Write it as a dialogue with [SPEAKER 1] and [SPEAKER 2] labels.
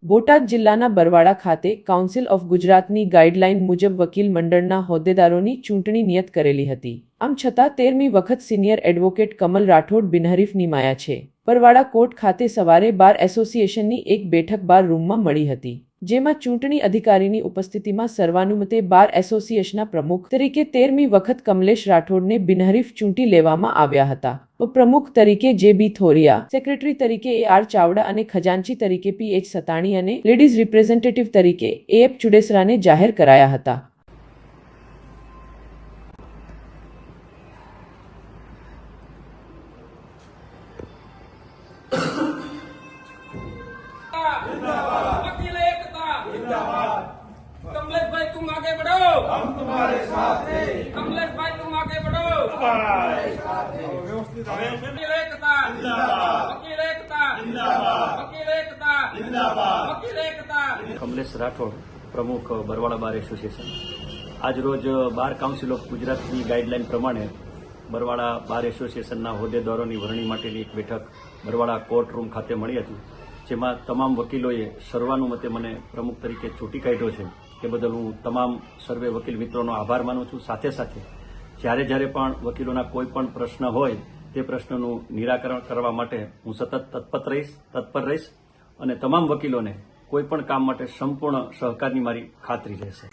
[SPEAKER 1] બોટાદ જિલ્લાના બરવાડા ખાતે council of ગુજરાતની ગાઈડલાઈન મુજબ વકીલ મંડળના હોદ્દેદારોની ચૂંટણી નિયત કરેલી હતી। આમ છતાં 13મી વખત સિનિયર એડવોકેટ કમલ રાઠોડ બિનહરીફ નિમાયા છે। બરવાડા કોર્ટ ખાતે સવારે બાર એસોસિએશનની એક બેઠક બાર રૂમમાં મળી હતી, જેમાં ચૂંટણી અધિકારીની ઉપસ્થિતિમાં સર્વાનુમતે બાર એસોસિએશનના પ્રમુખ તરીકે 13મી વખત કમલેશ રાઠોડને બિનહરીફ ચૂંટી લેવામાં આવ્યા હતા। ઉપપ્રમુખ તરીકે જે.બી. થોરિયા, સેક્રેટરી તરીકે એ.આર. ચાવડા અને ખજાનચી તરીકે પી.એચ. સતાણી અને લેડીઝ રિપ્રેઝેન્ટેટિવ તરીકે એ.એફ. ચુડેસરાને જાહેર કરાયા હતા।
[SPEAKER 2] वकील एकता जिंदाबाद। कमलेश भाई तुम आगे बढ़ो, हम तुम्हारे साथ हैं। कमलेश भाई तुम आगे बढ़ो, हमारे साथ हैं। वकील एकता जिंदाबाद, वकील एकता जिंदाबाद, वकील एकता जिंदाबाद, वकील एकता।
[SPEAKER 3] कमलेश राठोड, प्रमुख बरवाड़ा बार एसोसिएशन। आज रोज बार काउंसिल ऑफ गुजरातनी गाइडलाइन प्रमाणे बरवाड़ा बार एसोसिएशनना होद्देदारोनी वरणी माटेनी एक बैठक बरवाड़ा कोर्ट रूम खाते मळी हती, जेमां तमाम वकीलोए सर्वानुमते मने प्रमुख तरीके चूंटी काढ्यो छे। ए बदल हूँ तमाम सर्वे वकील मित्रोनो आभार मानु छूं। साथे साथे ज्यारे ज्यारे पण वकीलोना कोई पण प्रश्न होय ते प्रश्नનું નિરાકરણ કરવા માટે હું સતત તત્પર રહીશ અને તમામ વકીલોને કોઈ પણ કામ માટે સંપૂર્ણ સહકારની મારી ખાતરી રહેશે।